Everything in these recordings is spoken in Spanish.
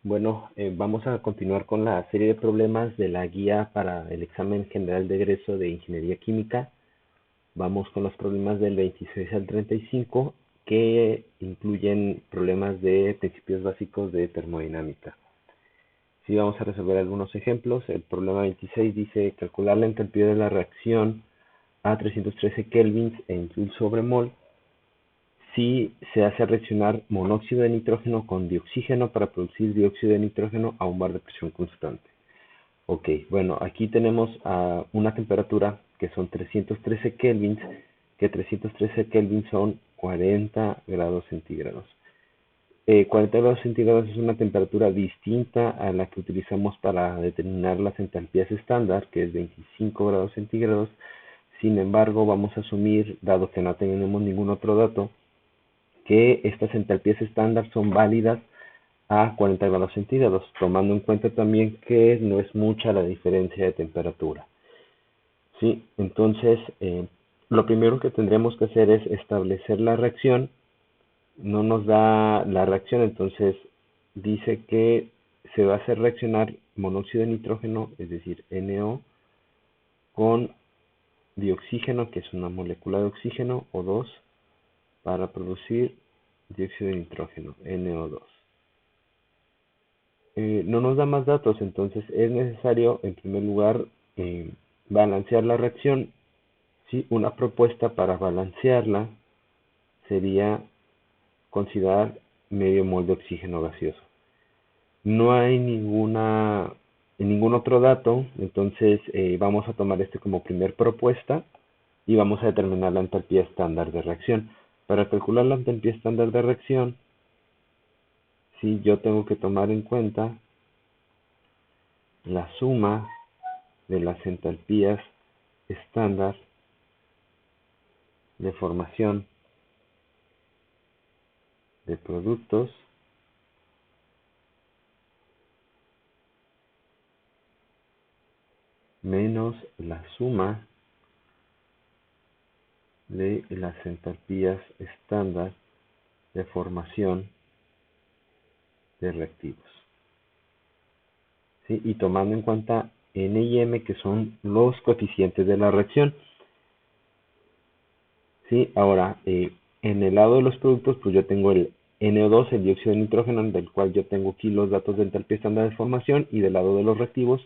Bueno, vamos a continuar con la serie de problemas de la guía para el examen general de egreso de Ingeniería Química. Vamos con los problemas del 26 al 35, que incluyen problemas de principios básicos de termodinámica. Sí, vamos a resolver algunos ejemplos. El problema 26 dice calcular la enthalpía de la reacción a 313 kelvins en joule sobre mol si se hace reaccionar monóxido de nitrógeno con dioxígeno para producir dióxido de nitrógeno a un bar de presión constante. Ok, bueno, aquí tenemos una temperatura que son 313 kelvins, que 313 kelvins son 40 grados centígrados. 40 grados centígrados es una temperatura distinta a la que utilizamos para determinar las entalpías estándar, que es 25 grados centígrados. Sin embargo, vamos a asumir, dado que no tenemos ningún otro dato, que estas entalpías estándar son válidas a 40 grados centígrados, tomando en cuenta también que no es mucha la diferencia de temperatura. ¿Sí? Entonces, lo primero que tendremos que hacer es establecer la reacción. No nos da la reacción, entonces dice que se va a hacer reaccionar monóxido de nitrógeno, es decir, NO, con dioxígeno, que es una molécula de oxígeno, O2, para producir dióxido de nitrógeno, NO2. No nos da más datos, entonces es necesario, en primer lugar, balancear la reacción. ¿Sí? Una propuesta para balancearla sería considerar medio mol de oxígeno gaseoso. No hay ningún otro dato, entonces vamos a tomar este como primer propuesta y vamos a determinar la entalpía estándar de reacción. Para calcular la entalpía estándar de reacción, sí, yo tengo que tomar en cuenta la suma de las entalpías estándar de formación de productos menos la suma de las entalpías estándar de formación de reactivos. ¿Sí? Y tomando en cuenta N y M, que son los coeficientes de la reacción. ¿Sí? Ahora, en el lado de los productos, pues yo tengo el NO2, el dióxido de nitrógeno, del cual yo tengo aquí los datos de entalpía estándar de formación, y del lado de los reactivos,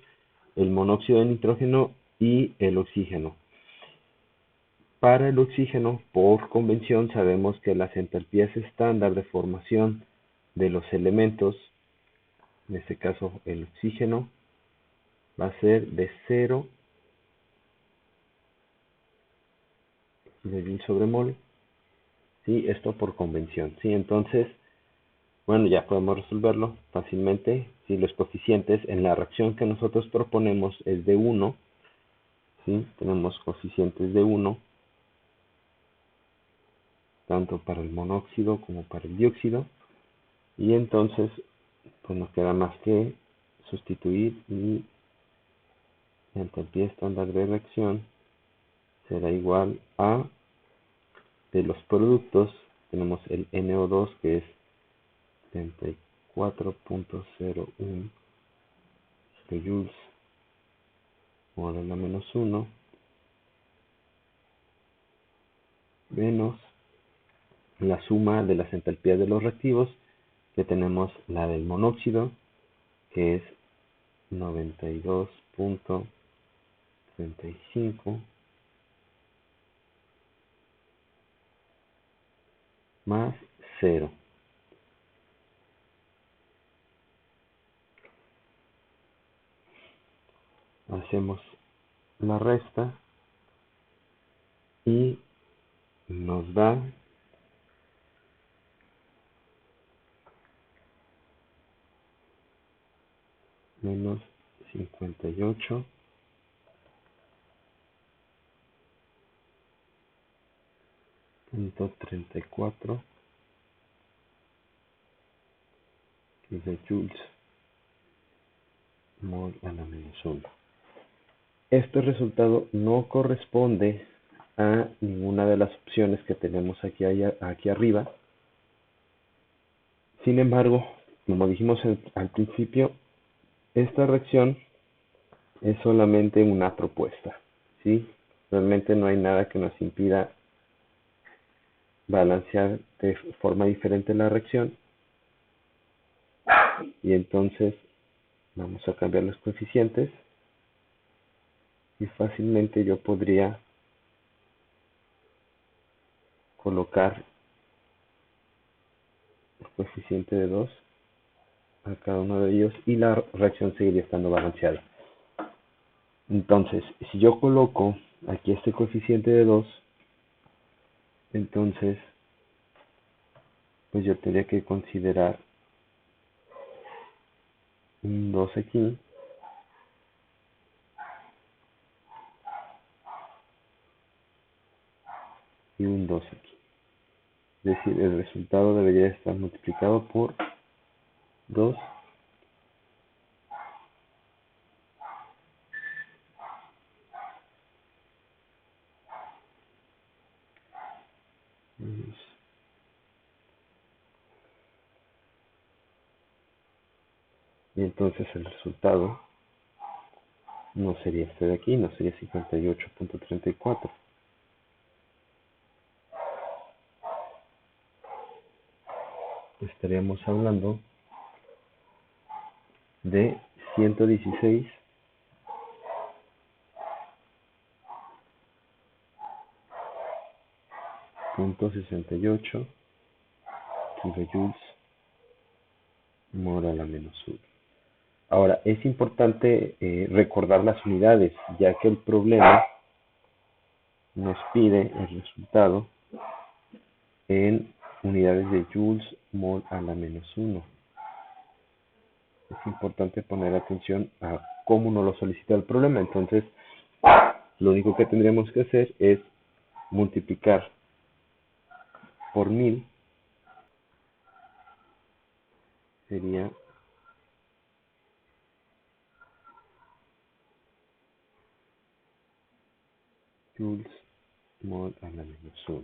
el monóxido de nitrógeno y el oxígeno. Para el oxígeno, por convención, sabemos que las entalpías estándar de formación de los elementos, en este caso el oxígeno, va a ser de 0 de Joule sobre mol. ¿Sí? Esto por convención. ¿Sí? Entonces, bueno, ya podemos resolverlo fácilmente. Si los coeficientes en la reacción que nosotros proponemos es de 1, ¿sí? Tenemos coeficientes de 1, tanto para el monóxido como para el dióxido. Y entonces, pues nos queda más que sustituir, y la entalpía estándar de reacción será igual a, de los productos, tenemos el NO2, que es 34.01 joules por la menos 1, menos la suma de las entalpías de los reactivos, que tenemos la del monóxido, que es 92.35 más 0. Hacemos la resta y nos da menos 58.34 gigajoules mol a la menos 1. Este resultado no corresponde a ninguna de las opciones que tenemos aquí arriba. Sin embargo, Como dijimos al principio, esta reacción es solamente una propuesta, ¿sí? Realmente no hay nada que nos impida balancear de forma diferente la reacción, y entonces vamos a cambiar los coeficientes y fácilmente yo podría colocar el coeficiente de 2 a cada uno de ellos y la reacción seguiría estando balanceada. Entonces, si yo coloco aquí este coeficiente de 2, entonces pues yo tendría que considerar un 2 aquí y un 2 aquí. Es decir, el resultado debería estar multiplicado por 2 y entonces el resultado no sería este de aquí, no sería 58.34. Estaríamos hablando de 116.68 kilojoules mol a la menos 1. Ahora, es importante recordar las unidades, ya que el problema nos pide el resultado en unidades de joules mol a la menos 1. Es importante poner atención a cómo nos lo solicita el problema. Entonces, lo único que tendríamos que hacer es multiplicar por 1000, sería joules mol a la menos 1.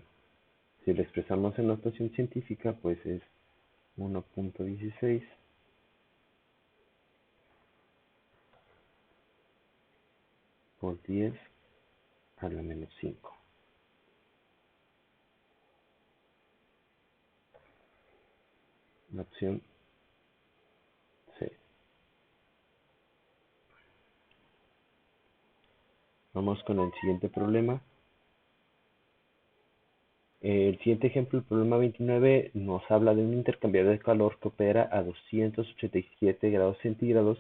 Si lo expresamos en notación científica, pues es 1.16 por 10 a la menos 5. La opción C. Vamos con el siguiente problema. El siguiente ejemplo, el problema 29, nos habla de un intercambiador de calor que opera a 287 grados centígrados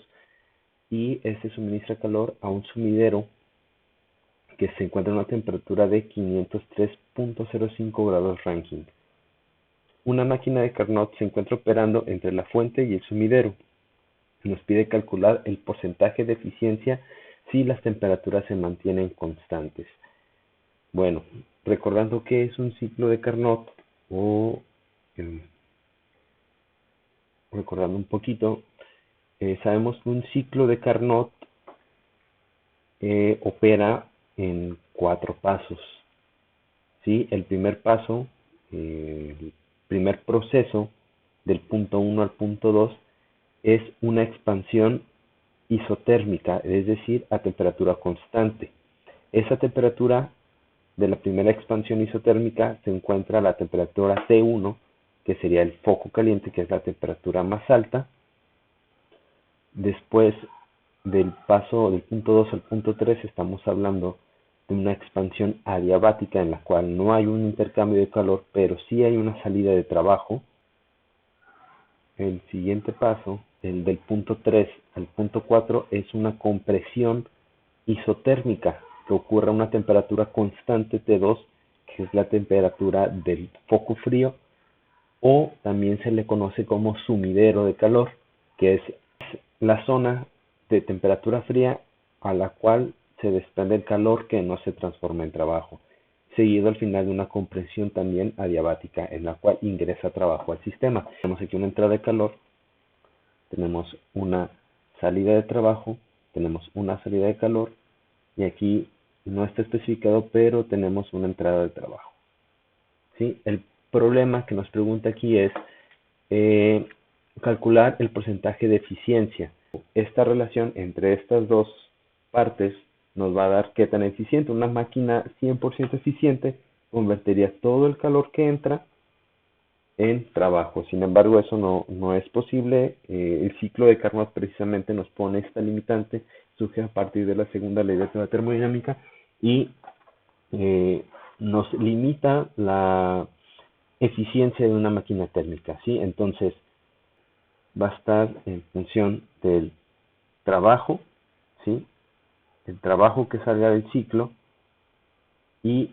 y este suministra calor a un sumidero que se encuentra a una temperatura de 503.05 grados Rankine. Una máquina de Carnot se encuentra operando entre la fuente y el sumidero. Nos pide calcular el porcentaje de eficiencia si las temperaturas se mantienen constantes. Bueno, recordando que es un ciclo de Carnot, o recordando un poquito, sabemos que un ciclo de Carnot opera en 4 pasos. ¿Sí? El primer paso, el primer proceso del punto 1 al punto 2 es una expansión isotérmica, es decir, a temperatura constante. Esa temperatura de la primera expansión isotérmica se encuentra a la temperatura T1, que sería el foco caliente, que es la temperatura más alta. Después del paso del punto 2 al punto 3 estamos hablando de una expansión adiabática en la cual no hay un intercambio de calor, pero sí hay una salida de trabajo. El siguiente paso, el del punto 3 al punto 4, es una compresión isotérmica que ocurre a una temperatura constante T2, que es la temperatura del foco frío, o también se le conoce como sumidero de calor, que es la zona de temperatura fría a la cual se desprende el calor que no se transforma en trabajo, seguido al final de una compresión también adiabática en la cual ingresa trabajo al sistema. Tenemos aquí una entrada de calor, tenemos una salida de trabajo, tenemos una salida de calor y aquí no está especificado, pero tenemos una entrada de trabajo. ¿Sí? El problema que nos pregunta aquí es calcular el porcentaje de eficiencia. Esta relación entre estas dos partes nos va a dar qué tan eficiente. Una máquina 100% eficiente convertiría todo el calor que entra en trabajo. Sin embargo, eso no es posible. El ciclo de Carnot precisamente nos pone esta limitante, surge a partir de la segunda ley de la termodinámica y nos limita la eficiencia de una máquina térmica, ¿sí? Entonces, va a estar en función del trabajo, ¿sí? El trabajo que salga del ciclo y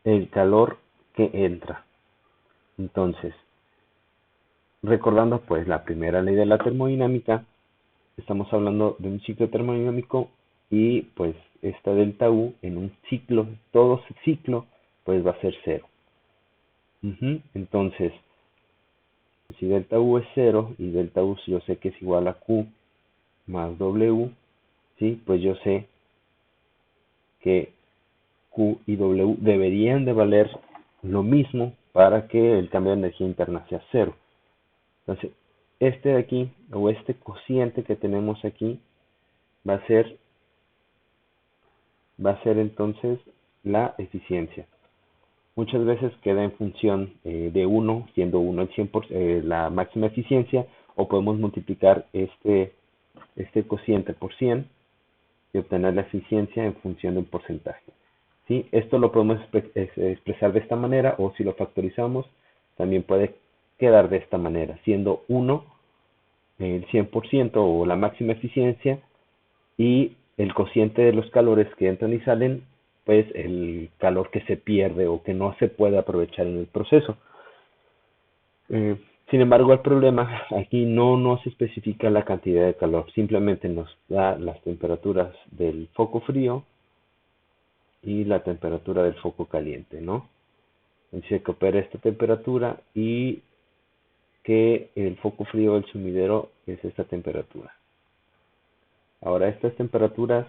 el calor que entra. Entonces, recordando pues la primera ley de la termodinámica, estamos hablando de un ciclo termodinámico y pues esta delta U en un ciclo, todo ciclo, pues va a ser cero. Entonces, si delta U es cero y delta U yo sé que es igual a Q más W, ¿sí? Pues yo sé que Q y W deberían de valer lo mismo para que el cambio de energía interna sea cero. Entonces, este de aquí, o este cociente que tenemos aquí, va a ser entonces la eficiencia. Muchas veces queda en función de 1, siendo 1 el 100%, la máxima eficiencia, o podemos multiplicar este cociente por 100 y obtener la eficiencia en función de un porcentaje. ¿Sí? Esto lo podemos expresar de esta manera, o si lo factorizamos, también puede quedar de esta manera, siendo 1 el 100% o la máxima eficiencia y el cociente de los calores que entran y salen, pues el calor que se pierde o que no se puede aprovechar en el proceso. Sin embargo, el problema aquí no nos especifica la cantidad de calor, simplemente nos da las temperaturas del foco frío y la temperatura del foco caliente, ¿no? Dice que opera esta temperatura y que el foco frío del sumidero es esta temperatura. Ahora, estas temperaturas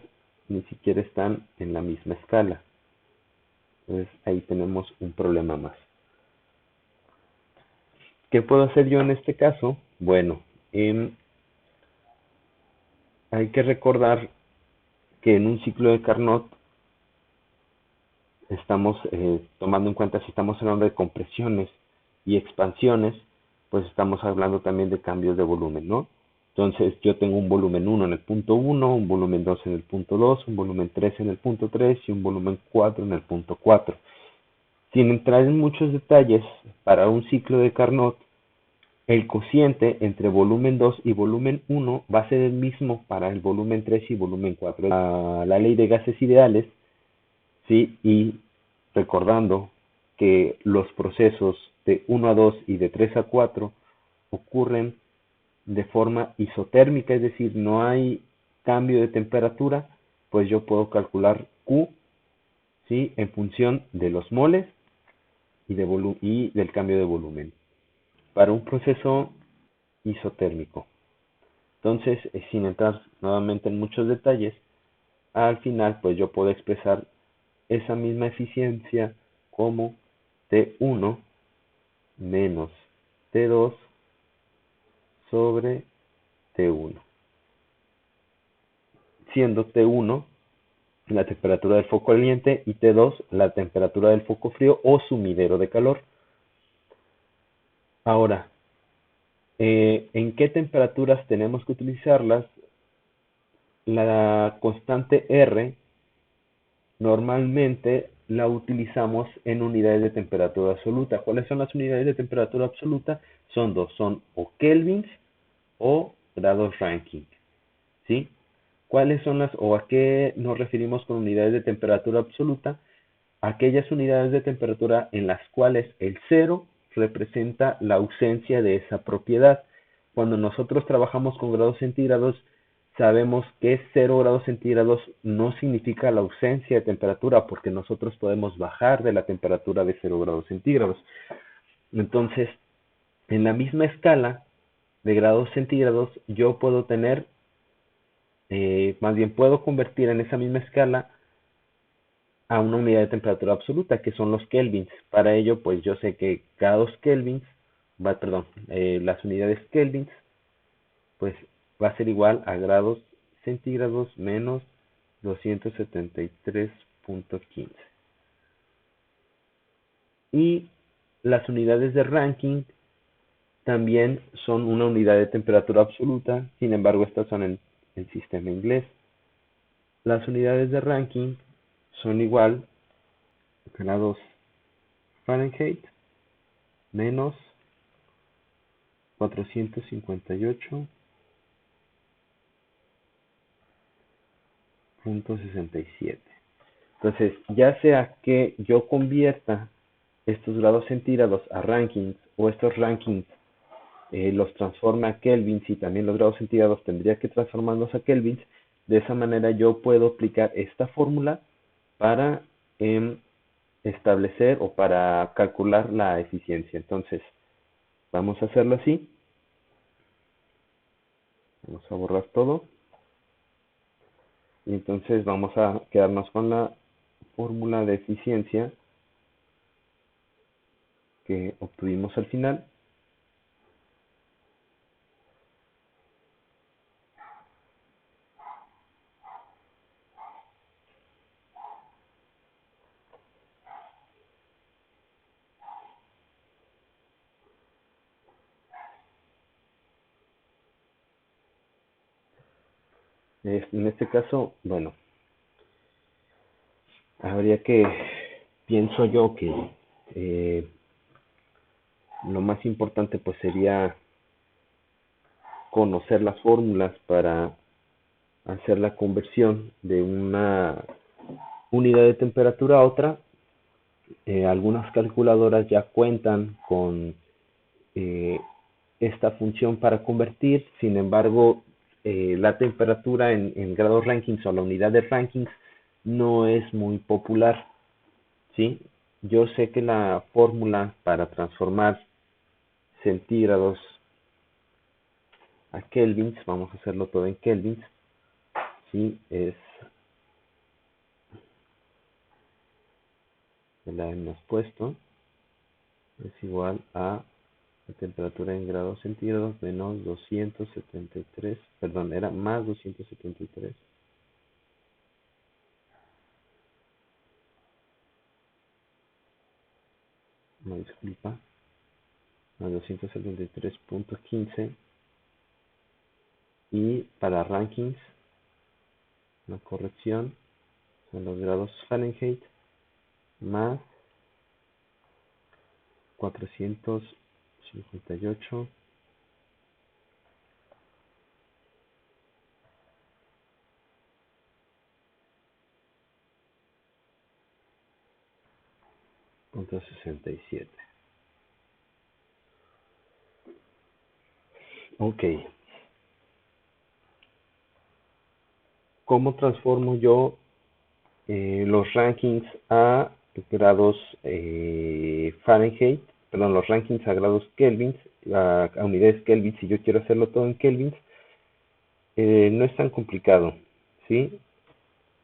ni siquiera están en la misma escala. Entonces, ahí tenemos un problema más. ¿Qué puedo hacer yo en este caso? Bueno, hay que recordar que en un ciclo de Carnot estamos tomando en cuenta, si estamos hablando de compresiones y expansiones, pues estamos hablando también de cambios de volumen, ¿no? Entonces yo tengo un volumen 1 en el punto 1, un volumen 2 en el punto 2, un volumen 3 en el punto 3 y un volumen 4 en el punto 4. Sin entrar en muchos detalles, para un ciclo de Carnot, el cociente entre volumen 2 y volumen 1 va a ser el mismo para el volumen 3 y volumen 4. La ley de gases ideales, ¿sí? Y recordando que los procesos de 1 a 2 y de 3 a 4 ocurren de forma isotérmica, es decir, no hay cambio de temperatura, pues yo puedo calcular Q, ¿sí? En función de los moles y del cambio de volumen para un proceso isotérmico. Entonces, sin entrar nuevamente en muchos detalles, al final pues yo puedo expresar esa misma eficiencia como T1 menos T2 sobre T1, siendo T1 la temperatura del foco caliente y T2 la temperatura del foco frío o sumidero de calor. Ahora, ¿en qué temperaturas tenemos que utilizarlas? La constante R normalmente la utilizamos en unidades de temperatura absoluta. ¿Cuáles son las unidades de temperatura absoluta? Son dos, son o kelvins o grados Rankine, ¿sí? ¿Cuáles son o a qué nos referimos con unidades de temperatura absoluta? Aquellas unidades de temperatura en las cuales el cero representa la ausencia de esa propiedad. Cuando nosotros trabajamos con grados centígrados, sabemos que 0 grados centígrados no significa la ausencia de temperatura, porque nosotros podemos bajar de la temperatura de 0 grados centígrados. Entonces, en la misma escala de grados centígrados, yo puedo tener, más bien puedo convertir en esa misma escala a una unidad de temperatura absoluta, que son los kelvins. Para ello, pues yo sé que grados kelvins perdón, las unidades kelvins, pues va a ser igual a grados centígrados menos 273.15. Y las unidades de Rankine también son una unidad de temperatura absoluta, sin embargo estas son en el sistema inglés. Las unidades de Rankine son igual a grados Fahrenheit menos 458.67. Entonces, ya sea que yo convierta estos grados centígrados a rankings o estos rankings los transforme a kelvins y también los grados centígrados tendría que transformarlos a kelvins, de esa manera yo puedo aplicar esta fórmula para establecer o para calcular la eficiencia. Entonces, vamos a hacerlo así. Vamos a borrar todo. Y entonces vamos a quedarnos con la fórmula de eficiencia que obtuvimos al final. En este caso, bueno, habría que, pienso yo que lo más importante pues sería conocer las fórmulas para hacer la conversión de una unidad de temperatura a otra. Algunas calculadoras ya cuentan con eh, esta función para convertir, sin embargo, la temperatura en grados rankings o la unidad de rankings no es muy popular, ¿sí? Yo sé que la fórmula para transformar centígrados a kelvins, vamos a hacerlo todo en kelvins, ¿sí? La hemos puesto, es igual a la temperatura en grados centígrados menos 273, perdón, era más 273. Una disculpa, más 273.15. Y para rankings, una corrección, son los grados Fahrenheit más 458. .67. Ok. ¿Cómo transformo yo los rankings a grados Fahrenheit? Perdón, los rankings a grados kelvins, a unidades kelvins, si yo quiero hacerlo todo en kelvins, no es tan complicado, ¿sí?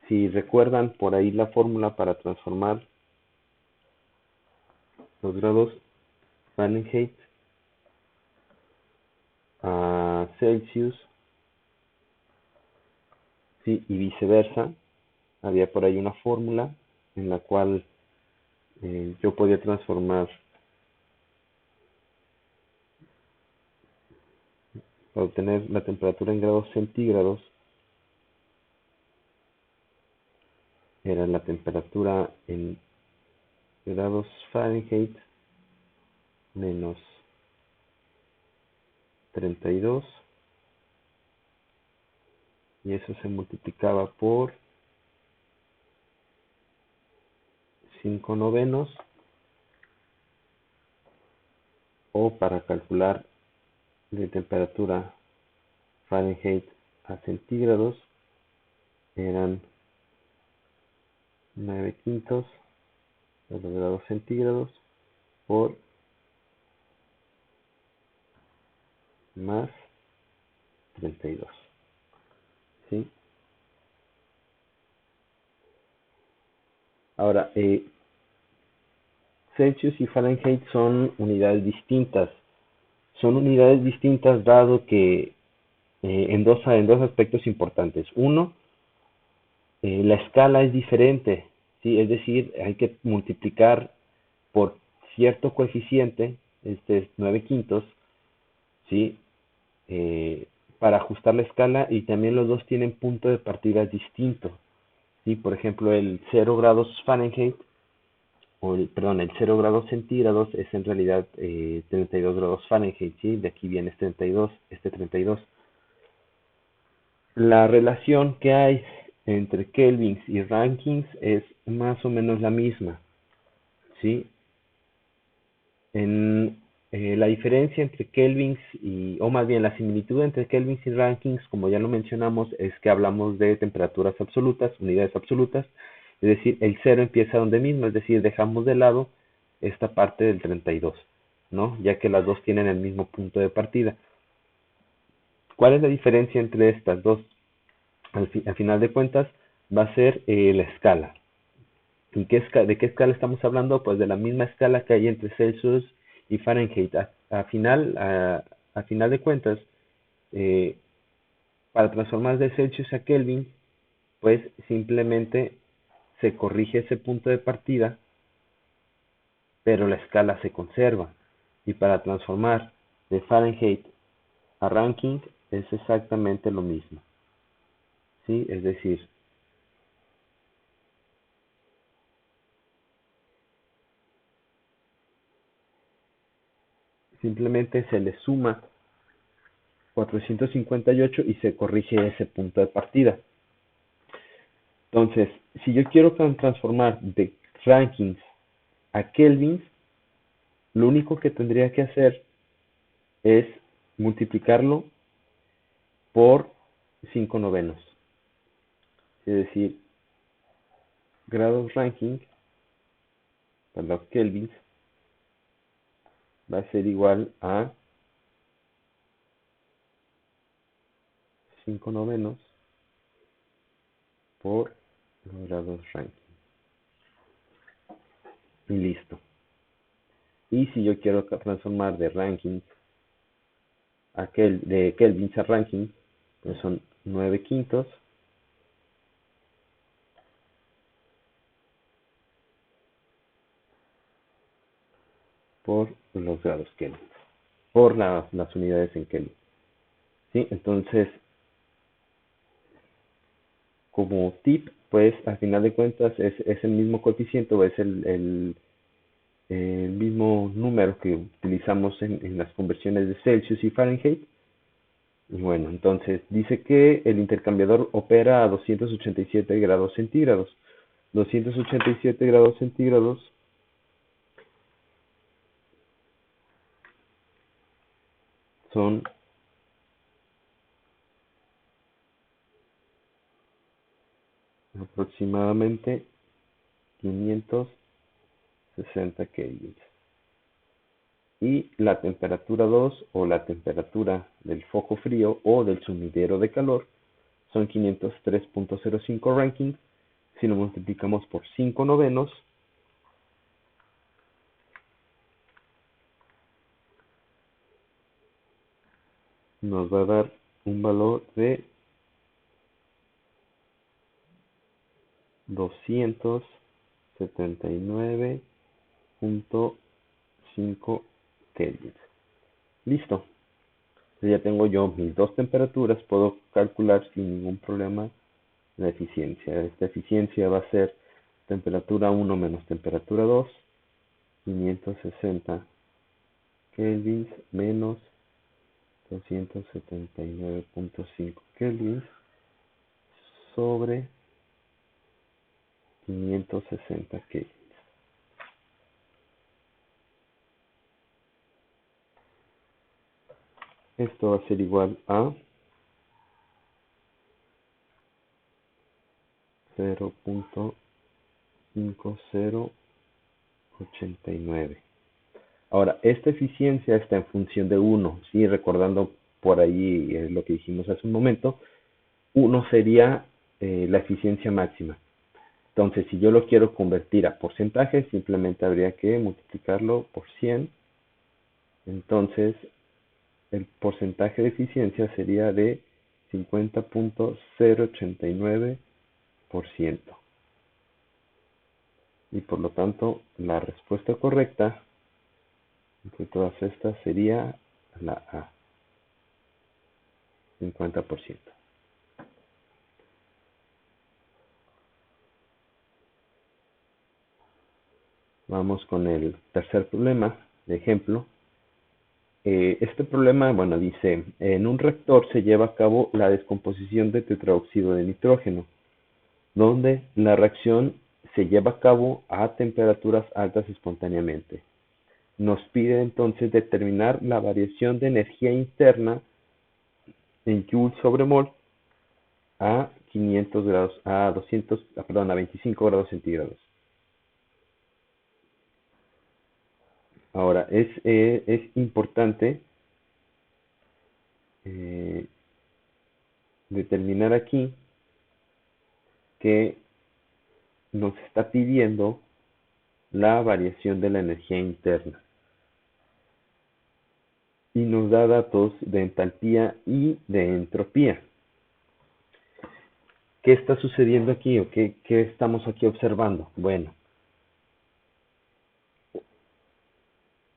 Si recuerdan por ahí la fórmula para transformar los grados Fahrenheit a Celsius, ¿sí? Y viceversa, había por ahí una fórmula en la cual yo podía transformar para obtener la temperatura en grados centígrados. Era la temperatura en grados Fahrenheit menos 32 y eso se multiplicaba por 5 novenos, o para calcular de temperatura Fahrenheit a centígrados eran 9 quintos de los grados centígrados por más 32, ¿sí? Ahora, Celsius y Fahrenheit son unidades distintas. Son unidades distintas dado que en dos aspectos importantes. Uno, la escala es diferente, ¿sí? Es decir, hay que multiplicar por cierto coeficiente, este es 9 quintos, ¿sí? Eh, para ajustar la escala, y también los dos tienen punto de partida distinto, ¿sí? Por ejemplo, el 0 grados Fahrenheit, perdón, el 0 grados centígrados es en realidad 32 grados Fahrenheit, ¿sí? De aquí viene 32, este 32. La relación que hay entre kelvins y rankings es más o menos la misma, ¿sí? En la diferencia entre kelvins o más bien la similitud entre kelvins y rankings, como ya lo mencionamos, es que hablamos de temperaturas absolutas, unidades absolutas, es decir, el cero empieza donde mismo, es decir, dejamos de lado esta parte del 32, ¿no? Ya que las dos tienen el mismo punto de partida. ¿Cuál es la diferencia entre estas dos? Al final de cuentas, va a ser la escala. ¿De qué escala estamos hablando? Pues de la misma escala que hay entre Celsius y Fahrenheit. A final de cuentas, eh, para transformar de Celsius a Kelvin, pues simplemente se corrige ese punto de partida, pero la escala se conserva. Y para transformar de Fahrenheit a Rankine es exactamente lo mismo, ¿sí? Es decir, simplemente se le suma 458 y se corrige ese punto de partida. Entonces, si yo quiero transformar de rankings a kelvins, lo único que tendría que hacer es multiplicarlo por 5 novenos. Es decir, grados ranking para los kelvins va a ser igual a 5 novenos por los grados ranking. Y listo. Y si yo quiero transformar de rankings de kelvins a ranking, pues son 9 quintos por los grados Kelvin, por las unidades en Kelvin. ¿Sí? Entonces, como tip, pues al final de cuentas es el mismo coeficiente o es el mismo número que utilizamos en las conversiones de Celsius y Fahrenheit. Y bueno, entonces dice que el intercambiador opera a 287 grados centígrados. 287 grados centígrados son aproximadamente 560 kelvin. Y la temperatura 2 o la temperatura del foco frío o del sumidero de calor son 503.05 rankings. Si lo multiplicamos por 5 novenos, nos va a dar un valor de 279.5 kelvin. Listo. Ya tengo yo mis dos temperaturas, puedo calcular sin ningún problema la eficiencia. Esta eficiencia va a ser temperatura 1 menos temperatura 2, 560 kelvins menos 279.5 kelvins sobre 560 kelvins. Esto va a ser igual a 0.5089. Ahora, esta eficiencia está en función de 1, ¿sí? Recordando por ahí lo que dijimos hace un momento, 1 sería la eficiencia máxima. Entonces, si yo lo quiero convertir a porcentaje, simplemente habría que multiplicarlo por 100. Entonces, el porcentaje de eficiencia sería de 50.089%. Y por lo tanto, la respuesta correcta entre todas estas sería la A, 50%. Vamos con el tercer problema de ejemplo. Este problema, bueno, dice, en un reactor se lleva a cabo la descomposición de tetraóxido de nitrógeno, donde la reacción se lleva a cabo a temperaturas altas espontáneamente. Nos pide entonces determinar la variación de energía interna en Joule sobre mol a 500 grados, a 25 grados centígrados. Ahora, es importante determinar aquí que nos está pidiendo la variación de la energía interna y nos da datos de entalpía y de entropía. ¿Qué está sucediendo aquí o qué estamos aquí observando? Bueno,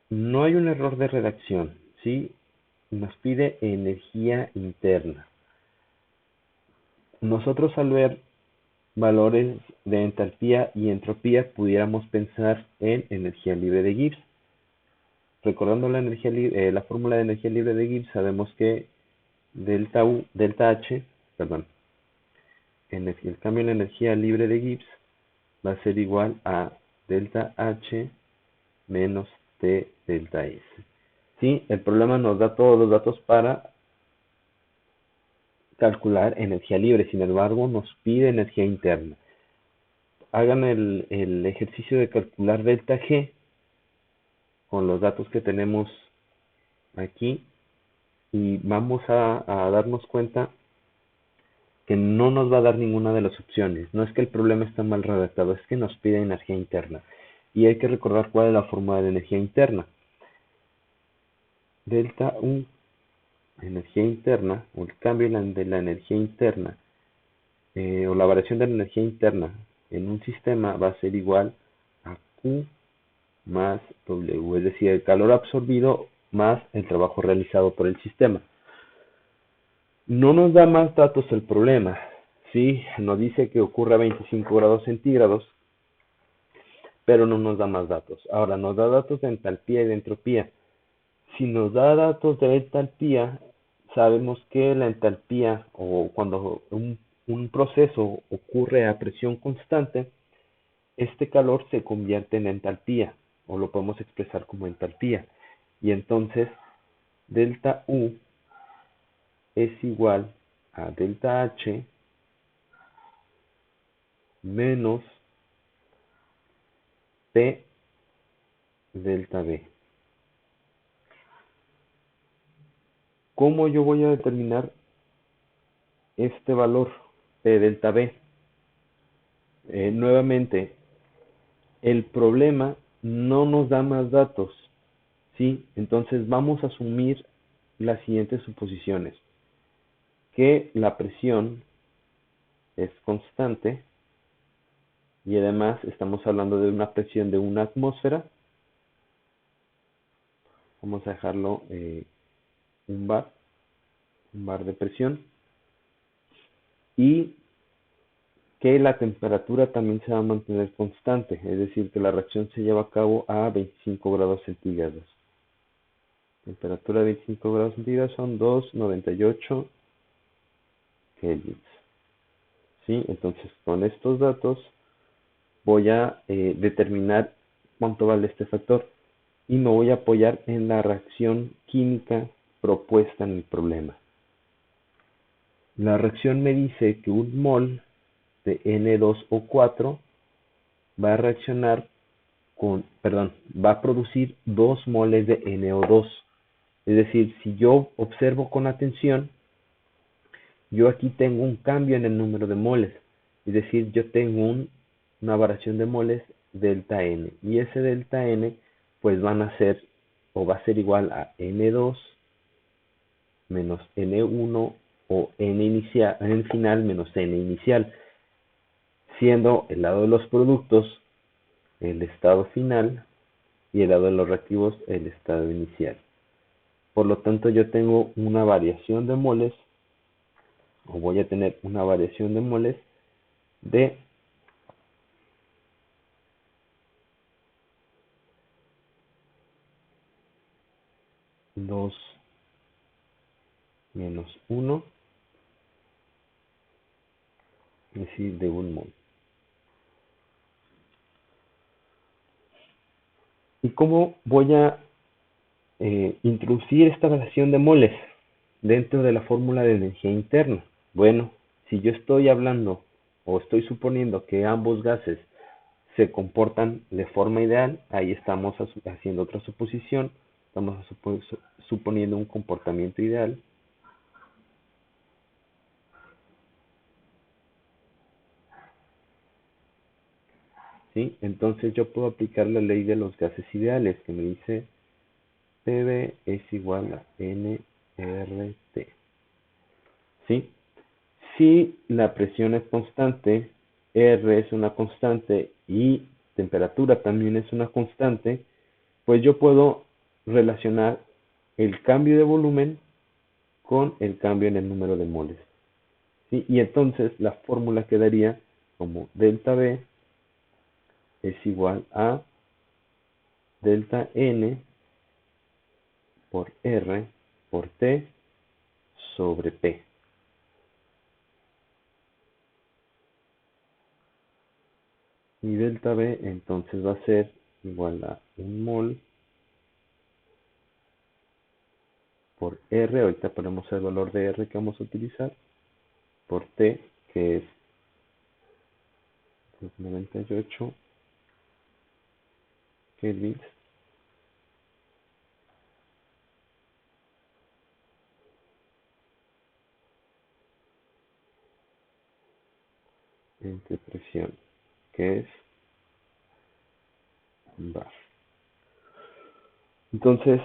no hay un error de redacción, ¿sí? Nos pide energía interna. Nosotros al ver valores de entalpía y entropía pudiéramos pensar en energía libre de Gibbs. Recordando la fórmula de energía libre de Gibbs, sabemos que el cambio en la energía libre de Gibbs va a ser igual a delta H menos T delta S. ¿Sí? El problema nos da todos los datos para calcular energía libre, sin embargo nos pide energía interna. Hagan el ejercicio de calcular delta G con los datos que tenemos aquí y vamos a darnos cuenta que no nos va a dar ninguna de las opciones. No es que el problema está mal redactado, es que nos pide energía interna. Y hay que recordar cuál es la fórmula de energía interna. Delta U, energía interna, o el cambio de la energía interna, o la variación de la energía interna en un sistema va a ser igual a Q más W, es decir, el calor absorbido más el trabajo realizado por el sistema. No nos da más datos el problema, ¿sí? Nos dice que ocurre a 25 grados centígrados, pero no nos da más datos. Ahora, nos da datos de entalpía y de entropía. Si nos da datos de entalpía, sabemos que la entalpía, o cuando un proceso ocurre a presión constante, este calor se convierte en entalpía, o lo podemos expresar como entalpía. Y entonces, delta U es igual a delta H menos P delta B. ¿Cómo yo voy a determinar este valor P delta B? Nuevamente, el problema no nos da más datos, ¿sí? Entonces vamos a asumir las siguientes suposiciones. Que la presión es constante y además estamos hablando de una presión de una atmósfera. Vamos a dejarlo un bar de presión, y que la temperatura también se va a mantener constante, es decir, que la reacción se lleva a cabo a 25 grados centígrados. Temperatura de 25 grados centígrados son 298 kelvins. ¿Sí? Entonces, con estos datos voy a determinar cuánto vale este factor y me voy a apoyar en la reacción química propuesta en el problema. La reacción me dice que un mol de N2O4 va a reaccionar va a producir 2 moles de NO2. Es decir, si yo observo con atención, yo aquí tengo un cambio en el número de moles. Es decir, yo tengo una variación de moles delta N. Y ese delta N, pues van a ser, o va a ser igual a N2 menos N1 o N inicial, N final menos N inicial, siendo el lado de los productos el estado final y el lado de los reactivos el estado inicial. Por lo tanto, yo tengo una variación de moles, o voy a tener una variación de moles de 2 menos 1, es decir, de 1 mol. ¿Y cómo voy a introducir esta variación de moles dentro de la fórmula de energía interna? Bueno, si yo estoy hablando o estoy suponiendo que ambos gases se comportan de forma ideal, ahí estamos haciendo otra suposición, estamos suponiendo un comportamiento ideal. ¿Sí? Entonces yo puedo aplicar la ley de los gases ideales, que me dice PV es igual a nRT. ¿Sí? Si la presión es constante, R es una constante y temperatura también es una constante, pues yo puedo relacionar el cambio de volumen con el cambio en el número de moles. ¿Sí? Y entonces la fórmula quedaría como delta B es igual a delta N por R por T sobre P. Y delta B entonces va a ser igual a 1 mol por R, ahorita ponemos el valor de R que vamos a utilizar, por T, que es 98 kelvins, entre presión, que es bar. Entonces,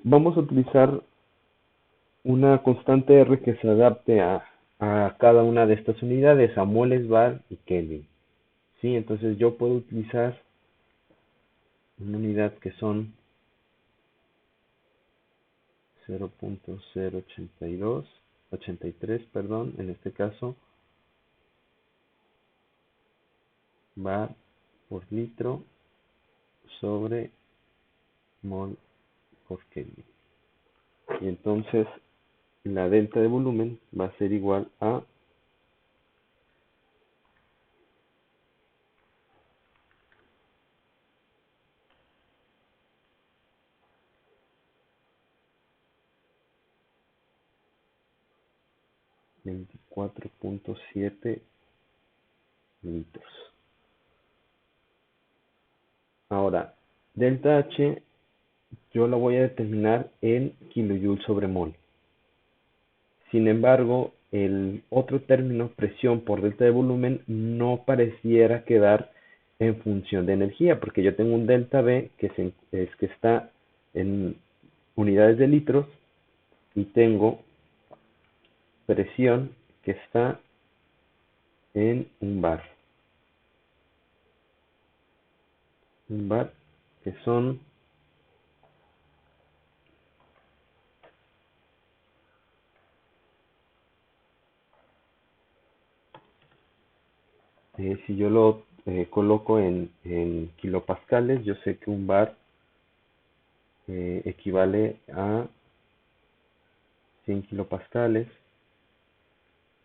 vamos a utilizar una constante R que se adapte a cada una de estas unidades, a moles, bar y kelvin. ¿Sí? Entonces yo puedo utilizar una unidad que son 0.083, perdón, en este caso, bar por litro sobre mol por kelvin. Y entonces la delta de volumen va a ser igual a 24.7 litros. Ahora, delta H yo la voy a determinar en kilojoule sobre mol. Sin embargo, el otro término, presión por delta de volumen, no pareciera quedar en función de energía, porque yo tengo un delta B que está en unidades de litros y tengo presión que está en un bar. Un bar que son si yo lo coloco en kilopascales, yo sé que un bar equivale a 100 kilopascales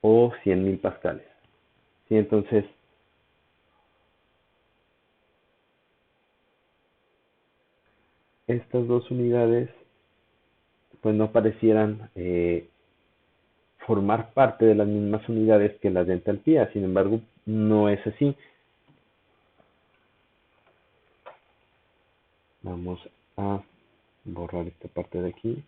o 100.000 pascales. ¿Sí? Entonces, estas dos unidades pues no parecieran formar parte de las mismas unidades que las de entalpía. Sin embargo, no es así. Vamos a borrar esta parte de aquí.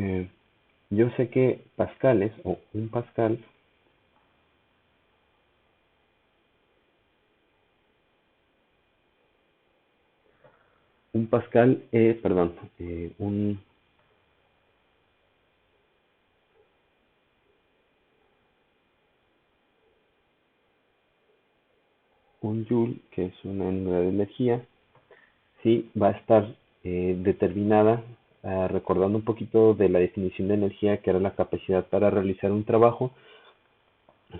Eh, yo sé que pascales o un pascal es, perdón, un joule, que es una unidad de energía, sí, va a estar determinada, recordando un poquito de la definición de energía, que era la capacidad para realizar un trabajo,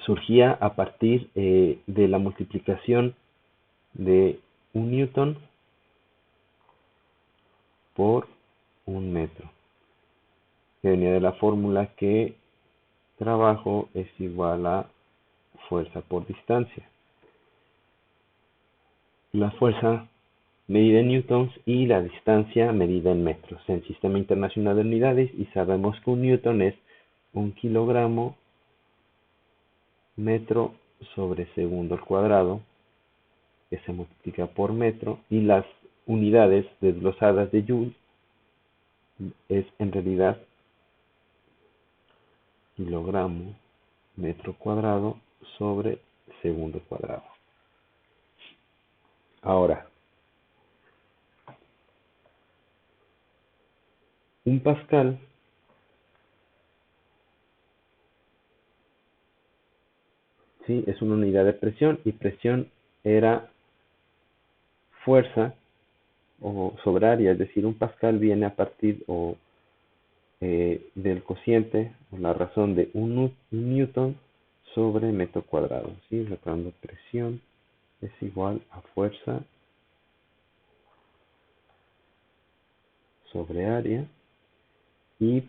surgía a partir de la multiplicación de un newton por un metro, que venía de la fórmula que trabajo es igual a fuerza por distancia. La fuerza medida en newtons y la distancia medida en metros en Sistema Internacional de Unidades, y sabemos que un newton es un kilogramo metro sobre segundo al cuadrado, que se multiplica por metro, y las unidades desglosadas de joule es en realidad kilogramo metro cuadrado sobre segundo cuadrado. Ahora, un pascal sí es una unidad de presión, y presión era fuerza o sobre área, es decir, un pascal viene a partir del cociente o la razón de un newton sobre metro cuadrado, ¿sí? Recordando, presión es igual a fuerza sobre área, y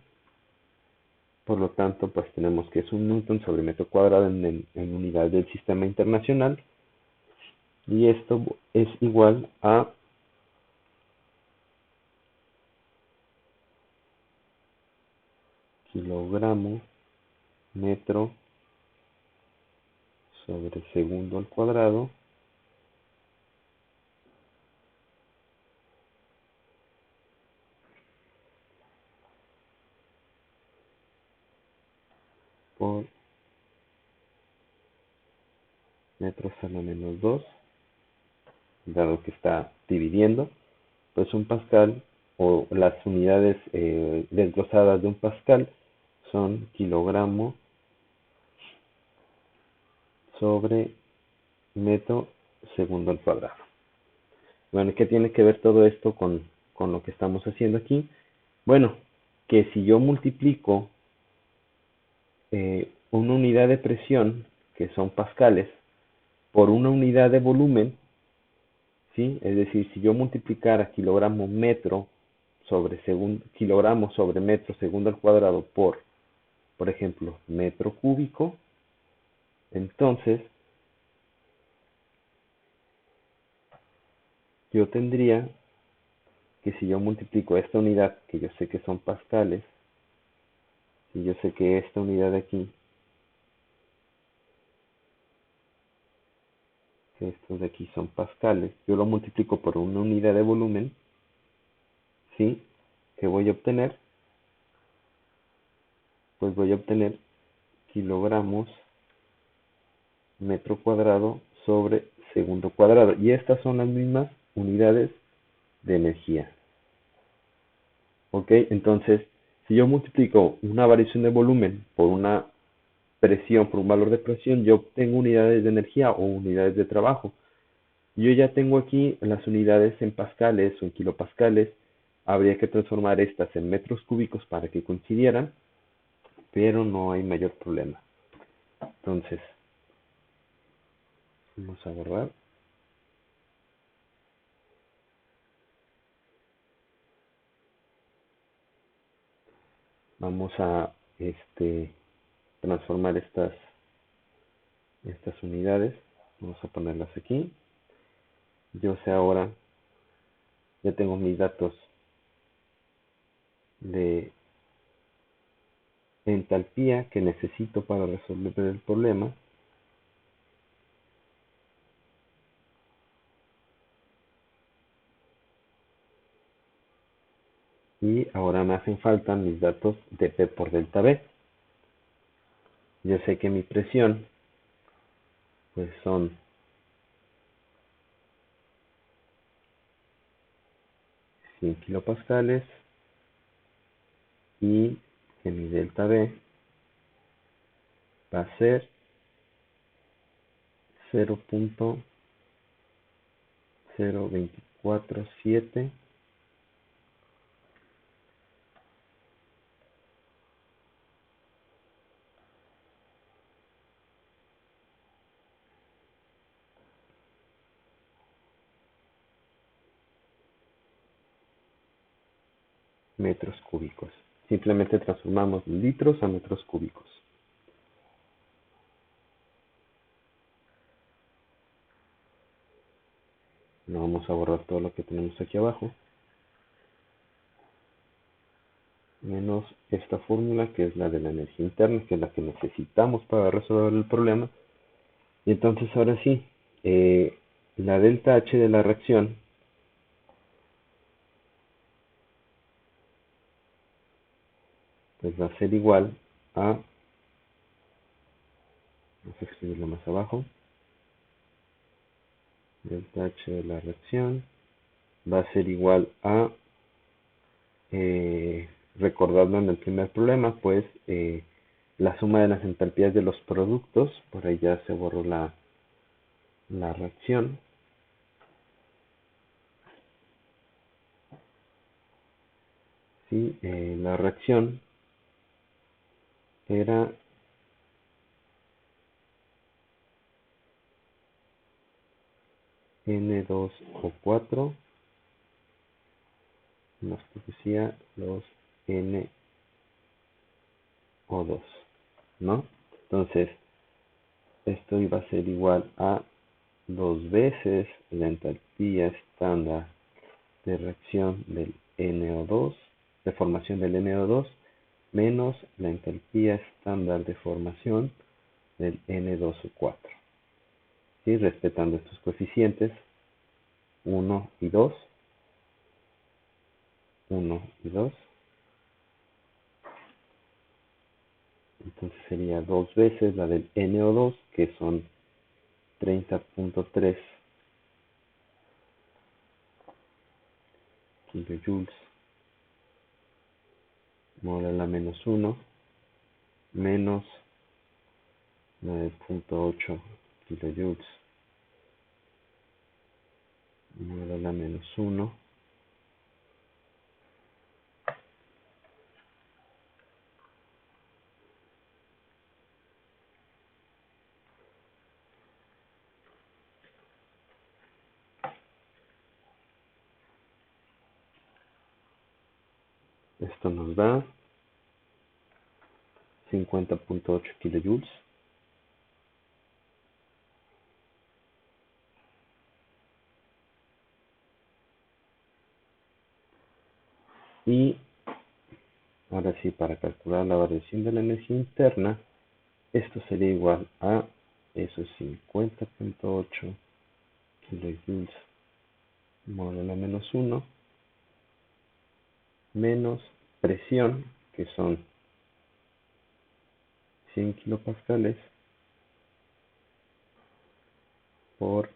por lo tanto pues tenemos que es un newton sobre metro cuadrado en unidad del sistema internacional, y esto es igual a kilogramo metro sobre segundo al cuadrado por metros a la menos 2, dado que está dividiendo. Pues un pascal, o las unidades desglosadas de un pascal, son kilogramo sobre metro segundo al cuadrado. Bueno, ¿qué tiene que ver todo esto con lo que estamos haciendo aquí? Bueno, que si yo multiplico una unidad de presión, que son pascales, por una unidad de volumen, ¿sí? Es decir, si yo multiplicara kilogramo metro sobre segundo, kilogramo sobre metro segundo al cuadrado por ejemplo, metro cúbico, entonces yo tendría que, si yo multiplico esta unidad, que yo sé que son pascales, y yo sé que esta unidad de aquí, que estos de aquí son pascales, yo lo multiplico por una unidad de volumen, ¿sí? ¿Qué voy a obtener? Pues voy a obtener kilogramos metro cuadrado sobre segundo cuadrado. Y estas son las mismas unidades de energía. ¿Ok? Entonces, si yo multiplico una variación de volumen por una presión, por un valor de presión, yo obtengo unidades de energía o unidades de trabajo. Yo ya tengo aquí las unidades en pascales o en kilopascales. Habría que transformar estas en metros cúbicos para que coincidieran, pero no hay mayor problema. Entonces, vamos a agarrar. Vamos a transformar estas unidades. Vamos a ponerlas aquí. Yo sé ahora, ya tengo mis datos de entalpía que necesito para resolver el problema. Y ahora me hacen falta mis datos de P por delta B. Yo sé que mi presión pues son 100 kilopascales y que mi delta B va a ser 0.0247 metros cúbicos. Simplemente transformamos litros a metros cúbicos. No vamos a borrar todo lo que tenemos aquí abajo. Menos esta fórmula que es la de la energía interna, que es la que necesitamos para resolver el problema. Y entonces ahora sí, la delta H de la reacción pues va a ser igual a, vamos a escribirlo más abajo, delta H de la reacción va a ser igual a, recordando en el primer problema, pues la suma de las entalpías de los productos, por ahí ya se borró la reacción, ¿sí? La reacción era N2O4 nos producía los NO2, ¿no? Entonces, esto iba a ser igual a 2 veces la entalpía estándar de reacción del NO2, de formación del NO2, menos la entalpía estándar de formación del N2O4. ¿Sí? Respetando estos coeficientes, 1 y 2, 1 y 2. Entonces sería 2 veces la del NO2, que son 30.3 kilojoules mol a la menos 1, menos 9.8 kilojoules mol a la menos 1. Esto nos da 50.8 kilojoules. Y ahora sí, para calcular la variación de la energía interna, esto sería igual a esos 50.8 kilojoules mol a la menos 1, menos presión, que son 100 kilopascales, por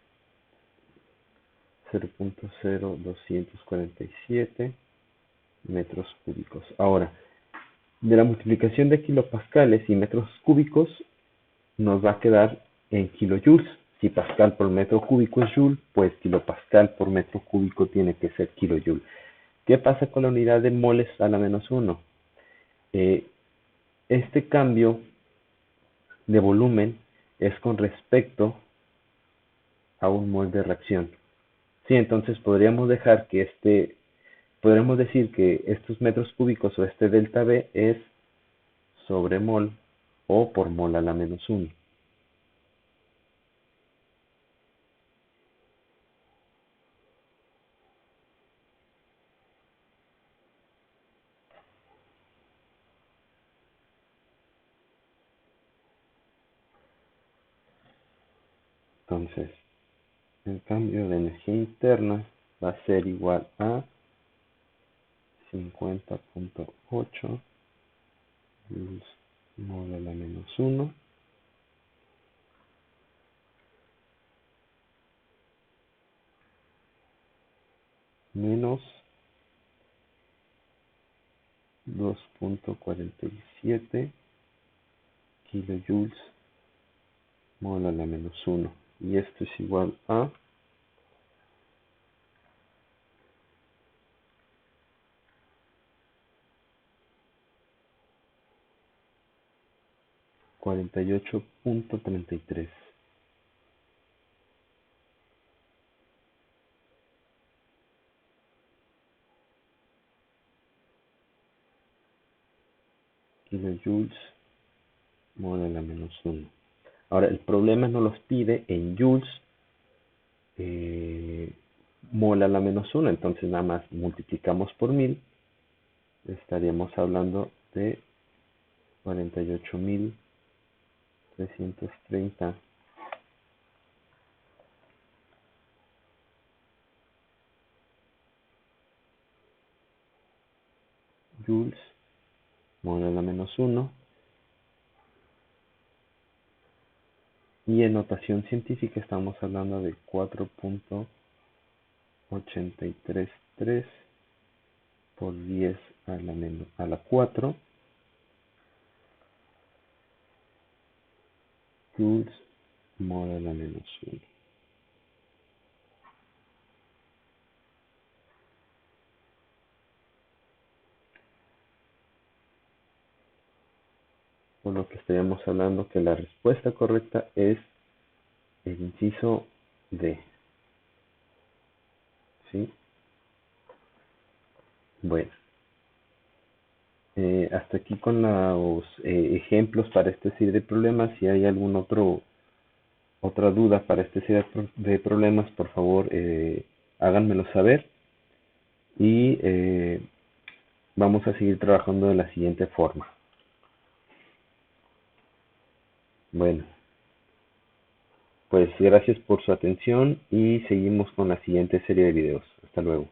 0.0247 metros cúbicos. Ahora, de la multiplicación de kilopascales y metros cúbicos, nos va a quedar en kilojoules. Si pascal por metro cúbico es joule, pues kilopascal por metro cúbico tiene que ser kilojoule. ¿Qué pasa con la unidad de moles a la menos 1? Este cambio de volumen es con respecto a un mol de reacción. Sí, entonces podríamos decir que estos metros cúbicos o este delta B es sobre mol o por mol a la menos 1. Entonces, el cambio de energía interna va a ser igual a 50.8 joules mole a la menos 1 menos 2.47 kilojoules mole a la menos 1. Y esto es igual a 48.33 kilojoules mole a la menos 1. Ahora, el problema nos los pide en joules mole a la menos 1. Entonces, nada más multiplicamos por 1000. Estaríamos hablando de 48.330 joules mole a la menos 1. Y en notación científica estamos hablando de 4.833 por 10 a la 4 joules mole a la menos 1. Por lo que estaríamos hablando que la respuesta correcta es el inciso D. ¿Sí? Bueno, hasta aquí con los ejemplos para este serie de problemas. Si hay algún otra duda para este serie de problemas, por favor, háganmelo saber. Y vamos a seguir trabajando de la siguiente forma. Bueno, pues gracias por su atención y seguimos con la siguiente serie de videos. Hasta luego.